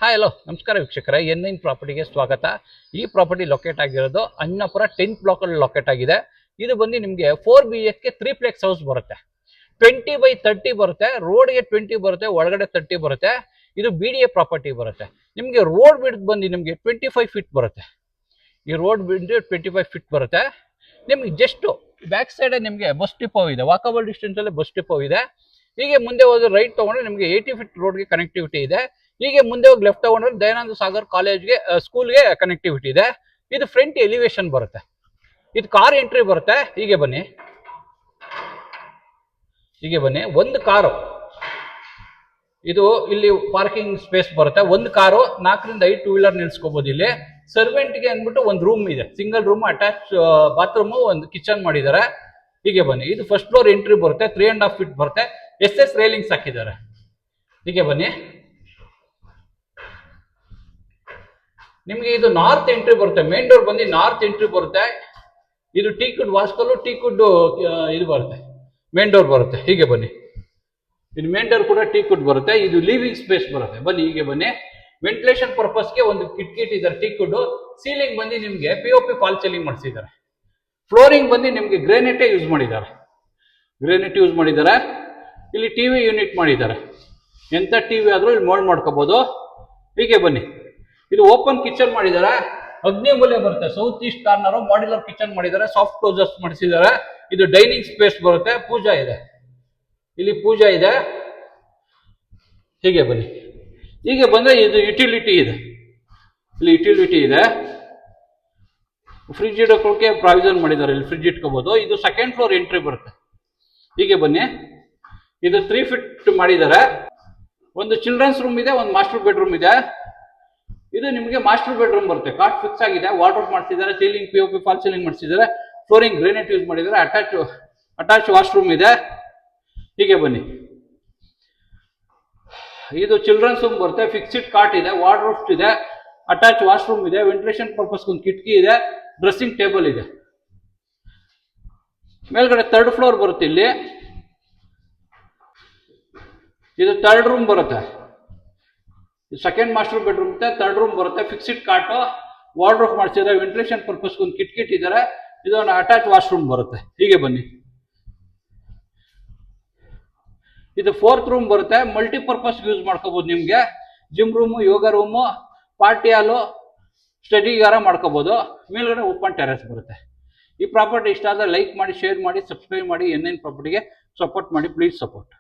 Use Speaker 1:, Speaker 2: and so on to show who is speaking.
Speaker 1: Hi hello ನಮಸ್ಕಾರ ವೀಕ್ಷಕರೇ, N9 ಪ್ರಾಪರ್ಟಿಗೆ ಸ್ವಾಗತ. ಈ ಪ್ರಾಪರ್ಟಿ ಲೊಕೇಟ್ ಆಗಿರೋದು ಅಣ್ಣಪುರ 10th ಬ್ಲಾಕ್ ಅಲ್ಲಿ ಲೊಕೇಟ್ ಆಗಿದೆ. ಇದು ಬಂದು ನಿಮಗೆ 4 BHK 3 ಹೌಸ್ ಬರುತ್ತೆ. 20/30 ಬರುತ್ತೆ, ರೋಡ್ಗೆ 20 ಬರುತ್ತೆ, ಒಳಗಡೆ 30 ಬರುತ್ತೆ. ಇದು BDA ಪ್ರಾಪರ್ಟಿ ಬರುತ್ತೆ. ನಿಮಗೆ ರೋಡ್ ಬಿಡ್ದು ಬಂದು ನಿಮಗೆ 25 ಫೀಟ್ ಬರುತ್ತೆ. ಈ ರೋಡ್ ಬಿಡ್ದು 25 ಫೀಟ್ ಬರುತ್ತೆ. ನಿಮಗೆ ಜಸ್ಟ್ ಬ್ಯಾಕ್ ಸೈಡ್ ನಿಮಗೆ ಬಸ್ ಡಿಪೋ ಇದೆ, ವಾಕಬಲ್ ಡಿಸ್ಟೆನ್ಸ್ ಅಲ್ಲಿ ಬಸ್ ಡಿಪೋ ಇದೆ. ಹೀಗೆ ಮುಂದೆ ಹೋದ್ರೆ ರೈಟ್ ತಗೊಂಡ್ರೆ ನಿಮಗೆ 80 ಫೀಟ್ ರೋಡ್ಗೆ ಕನೆಕ್ಟಿವಿಟಿ ಇದೆ. ಹೀಗೆ ಮುಂದೆ ಹೋಗಿ ಲೆಫ್ಟ್ ತಗೊಂಡ್ರೆ ದಯಾನಂದ ಸಾಗರ್ ಕಾಲೇಜ್ಗೆ ಸ್ಕೂಲ್ಗೆ ಕನೆಕ್ಟಿವಿಟಿ ಇದೆ. ಇದು ಫ್ರಂಟ್ ಎಲಿವೇಶನ್ ಬರುತ್ತೆ. ಇದು ಕಾರ್ ಎಂಟ್ರಿ ಬರುತ್ತೆ. ಹೀಗೆ ಬನ್ನಿ, ಒಂದು ಕಾರು, ಇದು ಇಲ್ಲಿ ಪಾರ್ಕಿಂಗ್ ಸ್ಪೇಸ್ ಬರುತ್ತೆ. ಒಂದು ಕಾರು 4 ರಿಂದ 5 ಟೂ ವೀಲರ್ ನಿಲ್ಸ್ಕೋಬಹುದು. ಇಲ್ಲಿ ಸರ್ವೆಂಟ್ಗೆ ಅಂದ್ಬಿಟ್ಟು ಒಂದು ರೂಮ್ ಇದೆ, ಸಿಂಗಲ್ ರೂಮ್, ಅಟ್ಯಾಚ್ ಬಾತ್ರೂಮ್, ಒಂದು ಕಿಚನ್ ಮಾಡಿದ್ದಾರೆ. ಹೀಗೆ ಬನ್ನಿ, ಇದು ಫಸ್ಟ್ ಫ್ಲೋರ್ ಎಂಟ್ರಿ ಬರುತ್ತೆ. 3.5 ಫೀಟ್ ಬರುತ್ತೆ. SS ರೈಲಿಂಗ್ಸ್ ಹಾಕಿದ್ದಾರೆ. ಹೀಗೆ ಬನ್ನಿ, ನಿಮಗೆ ಇದು ನಾರ್ತ್ ಎಂಟ್ರಿ ಬರುತ್ತೆ. ಮೇನ್ ಡೋರ್ ಬಂದು ನಾರ್ತ್ ಎಂಟ್ರಿ ಬರುತ್ತೆ. ಇದು ಟೀಕುಡ್ ವಾಸ್ಕಲ್ಲು, ಟೀಕುಡ್ ಇದು ಬರುತ್ತೆ, ಮೇನ್ ಡೋರ್ ಬರುತ್ತೆ. ಹೀಗೆ ಬನ್ನಿ, ಇದು ಮೇನ್ ಡೋರ್ ಕೂಡ ಟೀಕುಡ್ ಬರುತ್ತೆ. ಇದು ಲಿವಿಂಗ್ ಸ್ಪೇಸ್ ಬರುತ್ತೆ. ಬನ್ನಿ, ಹೀಗೆ ಬನ್ನಿ. ವೆಂಟಿಲೇಷನ್ ಪರ್ಪಸ್ಗೆ ಒಂದು ಕಿಟಕಿ ಇಟ್ಟಿದ್ದಾರೆ, ಟೀಕುಡ್. ಸೀಲಿಂಗ್ ಬಂದು ನಿಮಗೆ POP ಫಾಲ್ ಸೀಲಿಂಗ್ ಮಾಡಿಸಿದ್ದಾರೆ. ಫ್ಲೋರಿಂಗ್ ಬಂದು ನಿಮಗೆ ಗ್ರೇನೈಟೇ ಯೂಸ್ ಮಾಡಿದ್ದಾರೆ, ಇಲ್ಲಿ TV ಯೂನಿಟ್ ಮಾಡಿದ್ದಾರೆ. ಎಂಥ TV ಆದರೂ ಇಲ್ಲಿ ಮೋಲ್ಡ್ ಮಾಡ್ಕೋಬಹುದು. ಹೀಗೆ ಬನ್ನಿ, ಇದು ಓಪನ್ ಕಿಚನ್ ಮಾಡಿದ್ದಾರೆ. ಅಗ್ನಿ ಮೂಲೆ ಬರುತ್ತೆ, south East corner modular kitchen ಮಾಡಿದ್ದಾರೆ. ಸಾಫ್ಟ್ ಕ್ಲೋಸರ್ಸ್ ಮಾಡಿಸಿದ್ದಾರೆ. ಇದು ಡೈನಿಂಗ್ ಸ್ಪೇಸ್ ಬರುತ್ತೆ. ಪೂಜಾ ಇದೆ, ಇಲ್ಲಿ ಪೂಜಾ ಇದೆ. ಹೀಗೆ ಬನ್ನಿ, ಹೀಗೆ ಬಂದ್ರೆ ಇದು ಯುಟಿಲಿಟಿ ಇದೆ, ಇಲ್ಲಿ ಯುಟಿಲಿಟಿ ಇದೆ. ಫ್ರಿಡ್ಜ್ ಇಡೋಕೆ ಪ್ರಾವಿಷನ್ ಮಾಡಿದ್ದಾರೆ, ಇಲ್ಲಿ ಫ್ರಿಡ್ಜ್ ಇಟ್ಕೋಬಹುದು. ಇದು ಸೆಕೆಂಡ್ ಫ್ಲೋರ್ ಎಂಟ್ರಿ ಬರುತ್ತೆ. ಹೀಗೆ ಬನ್ನಿ, ಇದು 3 ಫೀಟ್ ಮಾಡಿದ್ದಾರೆ. ಒಂದು ಚಿಲ್ಡ್ರನ್ಸ್ ರೂಮ್ ಇದೆ, ಒಂದು ಮಾಸ್ಟರ್ ಬೆಡ್ರೂಮ್ ಇದೆ. ಇದು ನಿಮಗೆ ಮಾಸ್ಟರ್ ಬೆಡ್ರೂಮ್ ಬರುತ್ತೆ. ಕಾಟ್ ಫಿಕ್ಸ್ ಆಗಿದೆ, ವಾರ್ಡ್ರೋಬ್ ಮಾಡಿಸಿದ್ದಾರೆ, ಸೀಲಿಂಗ್ POP ಫಾಲ್ ಸೀಲಿಂಗ್ ಮಾಡಿಸಿದ್ದಾರೆ, ಫ್ಲೋರಿಂಗ್ ಗ್ರೇನೈಟ್ ಯೂಸ್ ಮಾಡಿದ್ದಾರೆ. ಅಟ್ಯಾಚ್ ವಾಶ್ರೂಮ್ ಇದೆ. ಹೀಗೆ ಬನ್ನಿ, ಇದು ಚಿಲ್ಡ್ರನ್ಸ್ ರೂಮ್ ಬರುತ್ತೆ. ಫಿಕ್ಸ್ಡ್ ಕಾಟ್ ಇದೆ, ವಾರ್ಡ್ರೋಬ್ಸ್ ಇದೆ, ಅಟ್ಯಾಚ್ ವಾಶ್ರೂಮ್ ಇದೆ, ವೆಂಟಿಲೇಷನ್ ಪರ್ಪಸ್ ಒಂದು ಕಿಟಕಿ ಇದೆ, ಡ್ರೆಸ್ಸಿಂಗ್ ಟೇಬಲ್ ಇದೆ. ಮೇಲ್ಗಡೆ 3rd ಫ್ಲೋರ್ ಬರುತ್ತೆ. ಇಲ್ಲಿ ಇದು 3rd ರೂಮ್ ಬರುತ್ತೆ. ಸೆಕೆಂಡ್ ಮಾಸ್ಟರ್ ಬೆಡ್ರೂಮ್ ಇದೆ, 3rd ರೂಮ್ ಬರುತ್ತೆ. ಫಿಕ್ಸ್ಡ್ ಕಾಟು, ವಾರ್ಡ್ರೋಬ್ ಮಾಡಿಸಿದ್ದಾರೆ, ವೆಂಟಿಲೇಷನ್ ಪರ್ಪಸ್ ಒಂದು ಕಿಟಕಿ ಇಟ್ಟಿದ್ದಾರೆ. ಇದು ಒಂದು ಅಟ್ಯಾಚ್ ವಾಶ್ರೂಮ್ ಬರುತ್ತೆ. ಹೀಗೆ ಬನ್ನಿ, ಇದು 4th ರೂಮ್ ಬರುತ್ತೆ. ಮಲ್ಟಿಪರ್ಪಸ್ ಯೂಸ್ ಮಾಡ್ಕೋಬಹುದು. ನಿಮಗೆ ಜಿಮ್ ರೂಮು, ಯೋಗ ರೂಮು, ಪಾರ್ಟಿ ಹಾಲು, ಸ್ಟಡಿಗಾರ ಮಾಡ್ಕೋಬಹುದು. ಮೇಲ್ಗಡೆ ಓಪನ್ ಟೆರೆಸ್ ಬರುತ್ತೆ. ಈ ಪ್ರಾಪರ್ಟಿ ಇಷ್ಟ ಆದರೆ ಲೈಕ್ ಮಾಡಿ, ಶೇರ್ ಮಾಡಿ, ಸಬ್ಸ್ಕ್ರೈಬ್ ಮಾಡಿ. N9 ಪ್ರಾಪರ್ಟಿಗೆ ಸಪೋರ್ಟ್ ಮಾಡಿ, ಪ್ಲೀಸ್ ಸಪೋರ್ಟ್.